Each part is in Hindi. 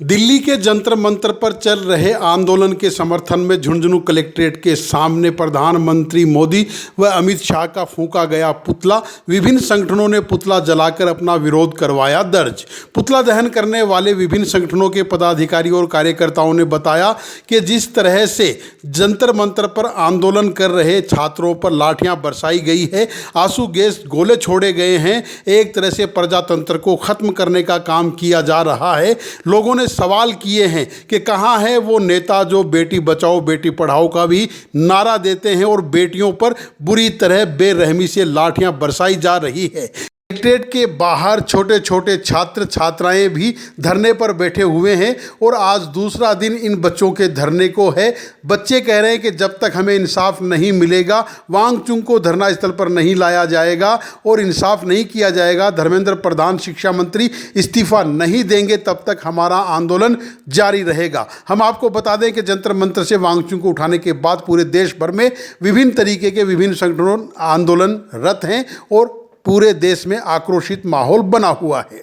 दिल्ली के जंतर मंतर पर चल रहे आंदोलन के समर्थन में झुंझुनू कलेक्ट्रेट के सामने प्रधानमंत्री मोदी व अमित शाह का फूंका गया पुतला। विभिन्न संगठनों ने पुतला जलाकर अपना विरोध करवाया दर्ज। पुतला दहन करने वाले विभिन्न संगठनों के पदाधिकारियों और कार्यकर्ताओं ने बताया कि जिस तरह से जंतर मंतर पर आंदोलन कर रहे छात्रों पर लाठियां बरसाई गई है, आंसू गैस गोले छोड़े गए हैं, एक तरह से प्रजातंत्र को खत्म करने का काम किया जा रहा है। लोगों ने सवाल किए हैं कि कहां है वो नेता जो बेटी बचाओ बेटी पढ़ाओ का भी नारा देते हैं और बेटियों पर बुरी तरह बेरहमी से लाठियां बरसाई जा रही है। कलेक्ट्रेट के बाहर छोटे छोटे छात्र छात्राएं भी धरने पर बैठे हुए हैं और आज दूसरा दिन इन बच्चों के धरने को है। बच्चे कह रहे हैं कि जब तक हमें इंसाफ नहीं मिलेगा, वांगचुंग को धरना स्थल पर नहीं लाया जाएगा और इंसाफ नहीं किया जाएगा, धर्मेंद्र प्रधान शिक्षा मंत्री इस्तीफा नहीं देंगे, तब तक हमारा आंदोलन जारी रहेगा। हम आपको बता दें कि जंतर मंतर से वांगचुंग को उठाने के बाद पूरे देश भर में विभिन्न तरीके के विभिन्न संगठनों आंदोलनरत हैं और पूरे देश में आक्रोशित माहौल बना हुआ है।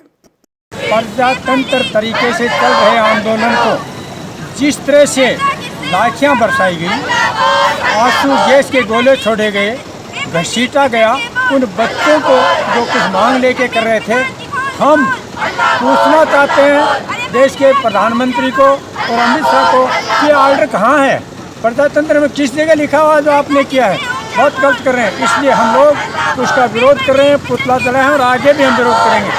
प्रजातंत्र तरीके से चल रहे आंदोलन को जिस तरह से लाठियां बरसाई गई, आंसू गैस के गोले छोड़े गए, घसीटा गया, उन बच्चों को जो कुछ मांग लेके कर रहे थे, हम पूछना चाहते हैं देश के प्रधानमंत्री को और अमित शाह को कि ऑर्डर कहाँ है, प्रजातंत्र में किस जगह लिखा हुआ जो आपने किया है, बहुत गलत कर रहे हैं। इसलिए हम लोग उसका विरोध कर रहे हैं, पुतला जलाए हैं और आगे भी हम विरोध करेंगे।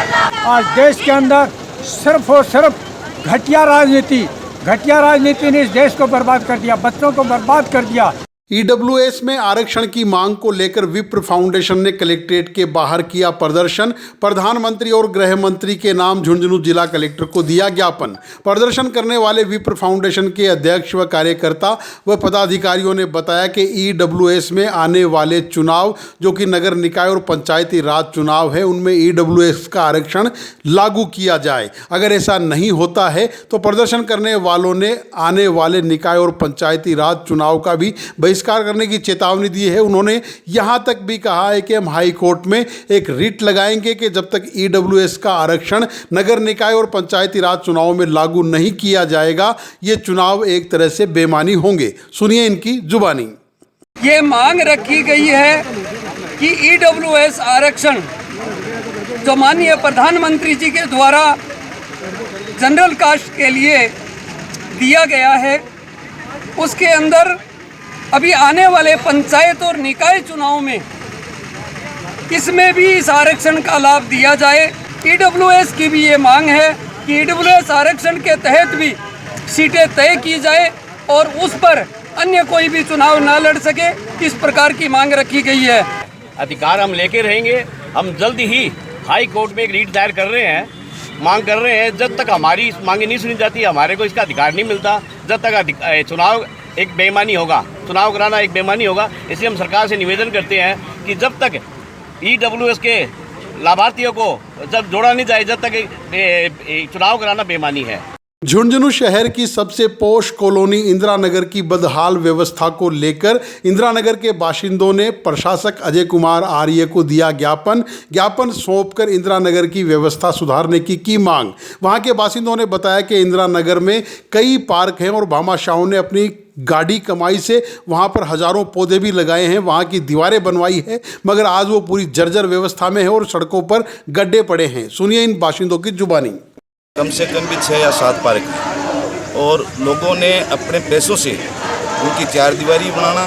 आज देश के अंदर सिर्फ और सिर्फ घटिया राजनीति ने इस देश को बर्बाद कर दिया, बच्चों को बर्बाद कर दिया। ईडब्ल्यूएस में आरक्षण की मांग को लेकर विप्र फाउंडेशन ने कलेक्ट्रेट के बाहर किया प्रदर्शन। प्रधानमंत्री और गृह मंत्री के नाम झुंझुनू जिला कलेक्टर को दिया ज्ञापन। प्रदर्शन करने वाले विप्र फाउंडेशन के अध्यक्ष व कार्यकर्ता व पदाधिकारियों ने बताया कि ईडब्ल्यूएस में आने वाले चुनाव जो कि नगर निकाय और पंचायती राज चुनाव है, उनमें ईडब्ल्यूएस का आरक्षण लागू किया जाए। अगर ऐसा नहीं होता है तो प्रदर्शन करने वालों ने आने वाले निकाय और पंचायती राज चुनाव का भी बहिष्कार करने की चेतावनी दी है। उन्होंने यहां तक भी कहा है कि हम हाई कोर्ट में एक रिट लगाएंगे कि जब तक ईडब्ल्यूएस का आरक्षण नगर निकाय और पंचायती राज चुनावों में लागू नहीं किया जाएगा, ये चुनाव एक तरह से बेमानी होंगे। सुनिए इनकी जुबानी। ये मांग रखी गई है कि ईडब्ल्यूएस आरक्षण जो माननीय प्रधानमंत्री जी के द्वारा जनरल कास्ट के लिए दिया गया है, उसके अंदर अभी आने वाले पंचायत और निकाय चुनाव में इसमें भी इस आरक्षण का लाभ दिया जाए। ईडब्ल्यूएस की भी ये मांग है कि ईडब्ल्यूएस आरक्षण के तहत भी सीटें तय की जाए और उस पर अन्य कोई भी चुनाव ना लड़ सके, इस प्रकार की मांग रखी गई है। अधिकार हम लेके रहेंगे। हम जल्द ही हाई कोर्ट में एक रीट दायर कर रहे हैं, मांग कर रहे हैं। जब तक हमारी मांगे नहीं सुनी जाती, हमारे को इसका अधिकार नहीं मिलता, जब तक चुनाव एक बेईमानी होगा, चुनाव कराना एक बेईमानी होगा। इसलिए हम सरकार से निवेदन करते हैं कि जब तक ईडब्ल्यूएस के लाभार्थियों को जब जोड़ा नहीं जाए, जब तक चुनाव कराना बेईमानी है। झुंझुनू शहर की सबसे पोश कॉलोनी इंदिरा नगर की बदहाल व्यवस्था को लेकर इंदिरा नगर के बाशिंदों ने प्रशासक अजय कुमार आर्य को दिया ज्ञापन सौंपकर इंदिरा नगर की व्यवस्था सुधारने की मांग। वहां के बाशिंदों ने बताया कि इंदिरा नगर में कई पार्क हैं और भामाशाहों ने अपनी गाड़ी कमाई से वहां पर हजारों पौधे भी लगाए हैं, वहां की दीवारें बनवाई है, मगर आज वो पूरी जर्जर व्यवस्था में है और सड़कों पर गड्ढे पड़े हैं। सुनिए इन बाशिंदों की जुबानी। कम से कम भी 6 या 7 पार्क हैं और लोगों ने अपने पैसों से उनकी 4 दीवारी बनाना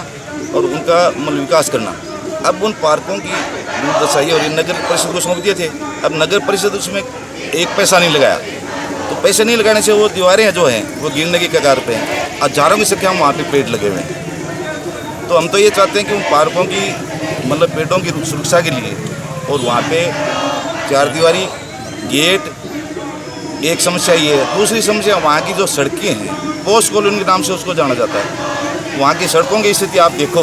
और उनका विकास करना। अब उन पार्कों की दुर्दशा और ये नगर परिषद को सौंप दिए थे। अब नगर परिषद उसमें एक पैसा नहीं लगाया, तो पैसे नहीं लगाने से वो दीवारें जो हैं वो गिरने की कगार पे हैं। हजारों की संख्या में वहाँ पे पेड़ लगे हुए हैं। तो हम तो ये चाहते हैं कि उन पार्कों की पेड़ों की सुरक्षा के लिए और वहाँ पे 4 दीवारी गेट, एक समस्या ये है। दूसरी समस्या वहाँ की जो सड़कें हैं, पोस्ट कॉलोनी के नाम से उसको जाना जाता है, वहाँ की सड़कों की स्थिति आप देखो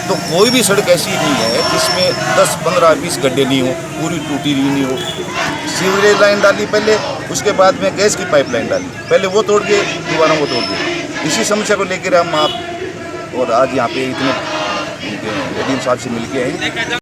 तो कोई भी सड़क ऐसी नहीं है जिसमें 10, 15, 20 गड्ढे नहीं हो, पूरी टूटी हुई नहीं हो। सीवरेज लाइन डाली पहले, उसके बाद में गैस की पाइपलाइन डाली, पहले वो तोड़ के दोबारा वो तोड़ दिए। इसी समस्या को लेकर हम आप और आज यहाँ पे इतने एडीएम साहब से मिल के आए।